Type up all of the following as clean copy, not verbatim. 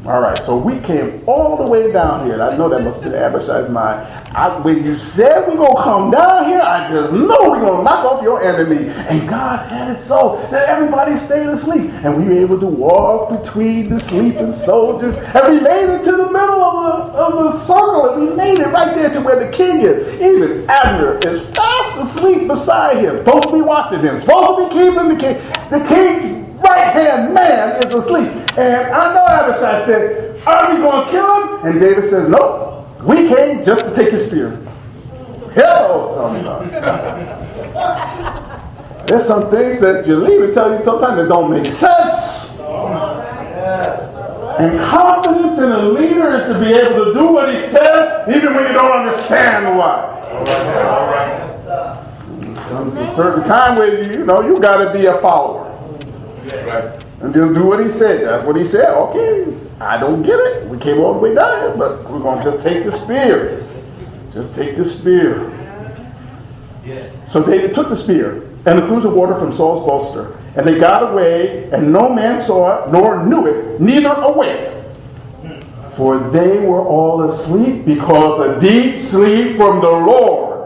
All right, so we came all the way down here. And I know that must have been Abishai's mind. When you said we're going to come down here, I just know we're going to knock off your enemy. And God had it so that everybody stayed asleep. And we were able to walk between the sleeping soldiers. And we made it to the middle of the circle. And we made it right there to where the king is. Even Abner is fast asleep beside him. Supposed to be watching him. Supposed to be keeping the king. The king's right-hand man is asleep. And I know Abishai said, are we going to kill him? And David said, nope. We came just to take his spear. Hello, somebody. There's some things that your leader tells you sometimes that don't make sense. And confidence in a leader is to be able to do what he says, even when you don't understand why. Comes a certain time where you got to be a follower. Right. And just do what he said. That's what he said. Okay, I don't get it. We came all the way down here, but we're going to just take the spear. Just take the spear. Yes. So David took the spear and the cruse of water from Saul's bolster, and they got away, and no man saw it, nor knew it, neither awaked. For they were all asleep, because a deep sleep from the Lord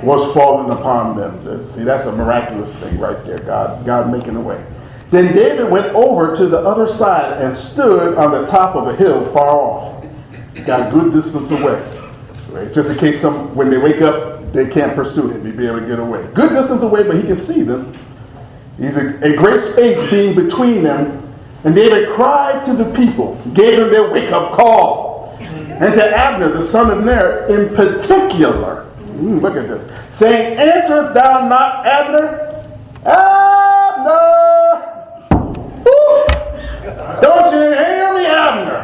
was fallen upon them. See, that's a miraculous thing right there. God making a way. Then David went over to the other side and stood on the top of a hill far off. Got a good distance away. Right? Just in case when they wake up, they can't pursue him. He'd be able to get away. Good distance away, but he can see them. He's a great space being between them. And David cried to the people, gave them their wake-up call. And to Abner, the son of Ner, in particular, look at this, saying, answerest thou not, Abner? Abner! Don't you hear me, Abner?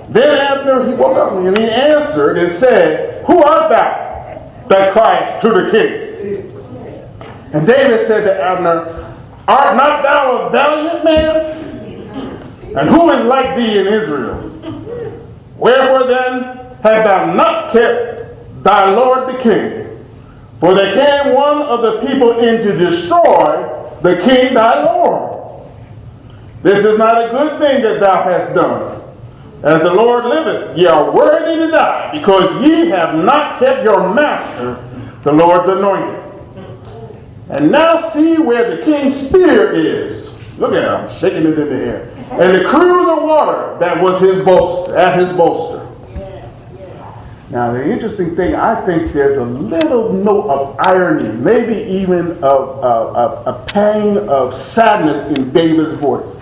Then Abner, he woke up and he answered and said, who art thou that criest to the king? And David said to Abner, art not thou a valiant man? And who is like thee in Israel? Wherefore then hast thou not kept thy lord the king? For there came one of the people in to destroy the king thy lord. This is not a good thing that thou hast done. As the Lord liveth, ye are worthy to die, because ye have not kept your master, the Lord's anointed. And now see where the king's spear is. Look at him, shaking it in the air. And the cruse of water that was his bolster, at his bolster. Now the interesting thing, I think there's a little note of irony, maybe even of a pang of sadness in David's voice.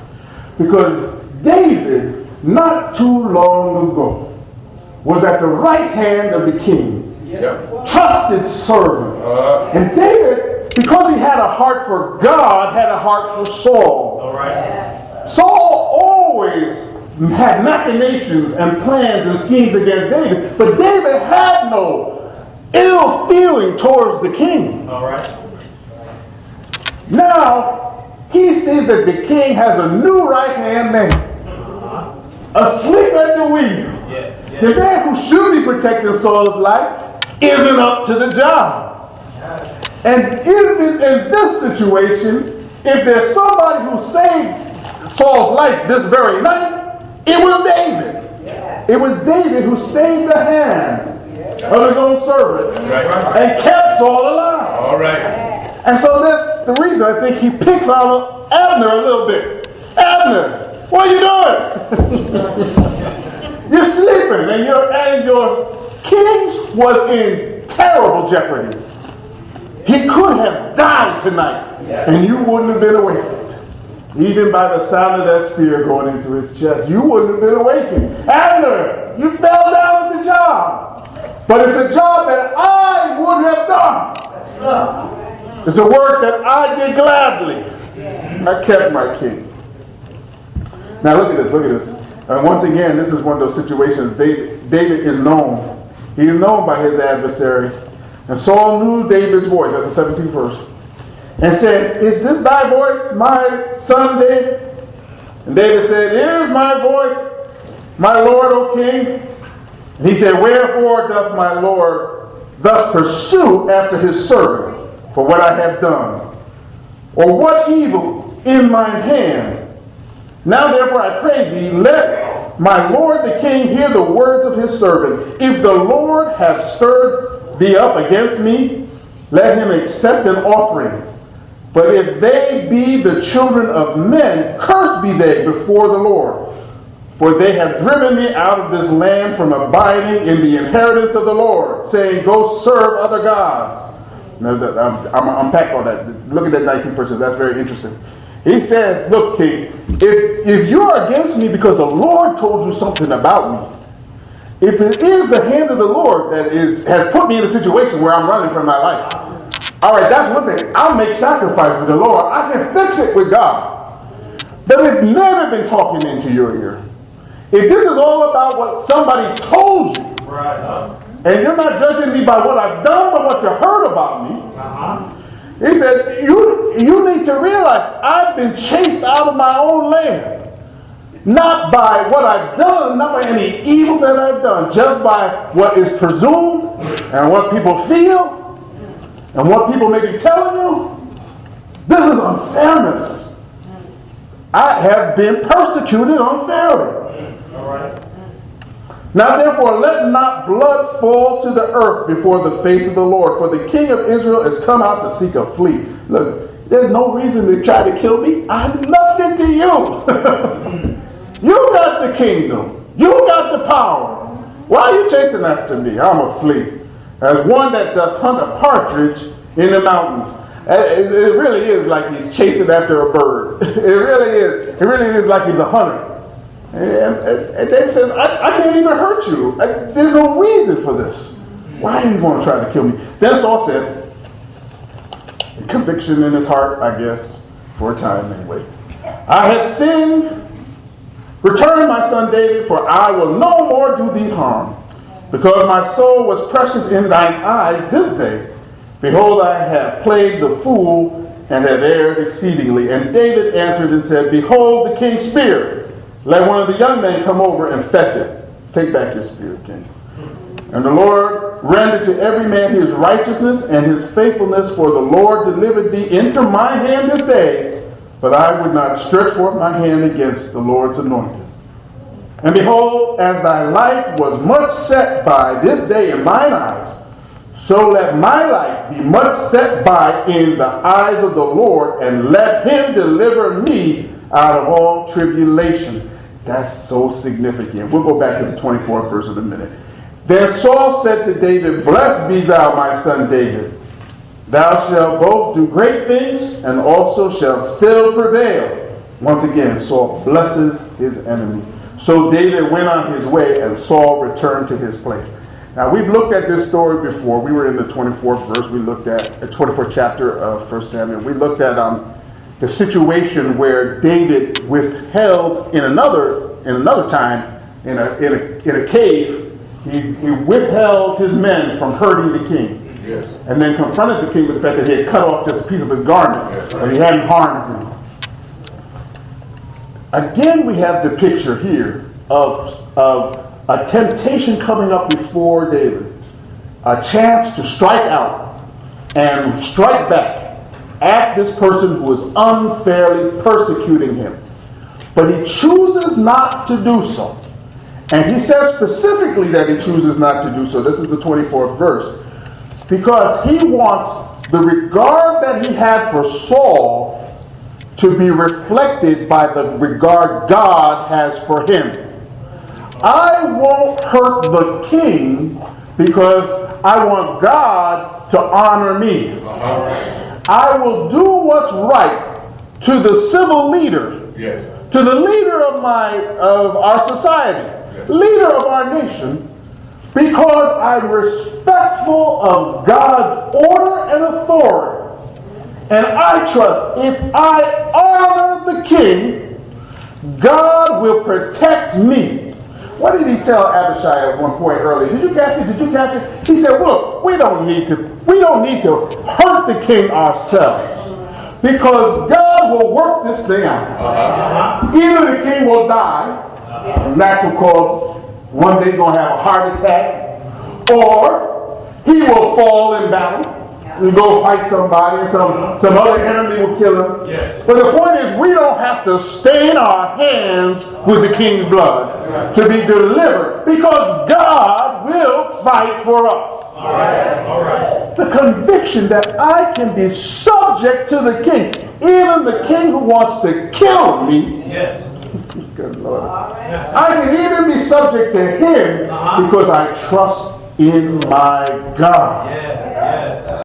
Because David, not too long ago, was at the right hand of the king. Trusted servant. And David, because he had a heart for God, had a heart for Saul. All right. Saul always had machinations and plans and schemes against David, but David had no ill feeling towards the king. All right. Now, he sees that the king has a new right-hand man, asleep at the wheel. The man who should be protecting Saul's life isn't up to the job. And even in this situation, if there's somebody who saved Saul's life this very night, it was David. It was David who stayed the hand of his own servant and kept Saul alive. All right. And so that's the reason I think he picks on Abner a little bit. Abner, what are you doing? You're sleeping, and your king was in terrible jeopardy. He could have died tonight, and you wouldn't have been awakened. Even by the sound of that spear going into his chest, you wouldn't have been awakened. Abner, you fell down at the job. But it's a job that I would have done. It's a work that I did gladly. I kept my king. Now look at this. And once again, this is one of those situations. David is known. He is known by his adversary. And Saul knew David's voice. That's the 17th verse. And said, is this thy voice, my son David? And David said, it is my voice, my Lord, O king. And he said, wherefore doth my Lord thus pursue after his servant for what I have done? Or what evil in mine hand Now therefore I pray thee, let my lord the king hear the words of his servant. If the Lord have stirred thee up against me, let him accept an offering. But if they be the children of men, cursed be they before the Lord. For they have driven me out of this land from abiding in the inheritance of the Lord, saying, go serve other gods. Now, I'm unpack all that. Look at that 19th verse. That's very interesting. He says, look, king, if you're against me because the Lord told you something about me, if it is the hand of the Lord that has put me in a situation where I'm running from my life, all right, that's one thing. I'll make sacrifice with the Lord. I can fix it with God. But if men have been talking into your ear, if this is all about what somebody told you, and you're not judging me by what I've done, but what you heard about me, he said, you need to realize I've been chased out of my own land. Not by what I've done, not by any evil that I've done, just by what is presumed and what people feel and what people may be telling you. This is unfairness. I have been persecuted unfairly. All right. Now therefore let not blood fall to the earth before the face of the Lord, for the king of Israel has come out to seek a fleet. Look, there's no reason to try to kill me. I'm nothing to you. You got the kingdom. You got the power. Why are you chasing after me? I'm a flea. As one that doth hunt a partridge in the mountains. It really is like he's chasing after a bird. It really is. It really is like he's a hunter. And they said, I can't even hurt you. There's no reason for this. Why do you want to try to kill me? Then Saul said, conviction in his heart, I guess, for a time anyway. I have sinned. Return, my son David, for I will no more do thee harm. Because my soul was precious in thine eyes this day. Behold, I have played the fool and have erred exceedingly. And David answered and said, behold the king's spear. Let one of the young men come over and fetch it. Take back your spear, king. And the Lord rendered to every man his righteousness and his faithfulness, for the Lord delivered thee into my hand this day. But I would not stretch forth my hand against the Lord's anointed. And behold, as thy life was much set by this day in mine eyes, so let my life be much set by in the eyes of the Lord, and let him deliver me out of all tribulation. That's so significant. We'll go back to the 24th verse in a minute. Then Saul said to David, blessed be thou, my son David. Thou shalt both do great things, and also shalt still prevail. Once again, Saul blesses his enemy. So David went on his way, and Saul returned to his place. Now, we've looked at this story before. We were in the 24th verse. We looked at the 24th chapter of 1 Samuel. We looked at the situation where David withheld in another time in a cave. He withheld his men from hurting the king. Yes. And then confronted the king with the fact that he had cut off just a piece of his garment, yes, right, and he hadn't harmed him. Again, we have the picture here of a temptation coming up before David, a chance to strike out and strike back at this person who is unfairly persecuting him. But he chooses not to do so. And he says specifically that he chooses not to do so. This is the 24th verse. Because he wants the regard that he had for Saul to be reflected by the regard God has for him. I won't hurt the king because I want God to honor me. I will do what's right to the civil leader, yes, to the leader of our society, yes, leader of our nation, because I'm respectful of God's order and authority. And I trust if I honor the king, God will protect me. What did he tell Abishai at one point earlier? Did you catch it? Did you catch it? He said, look, we don't need to hurt the king ourselves, because God will work this thing out. Either the king will die, natural causes, one day he's going to have a heart attack, or he will fall in battle, We go fight somebody and some other enemy will kill him. Yes. But the point is, we don't have to stain our hands with the king's blood to be delivered, because God will fight for us. All right. All right. The conviction that I can be subject to the king, even the king who wants to kill me. Yes. Good Lord. I can even be subject to him because I trust in my God. Yes. Yes.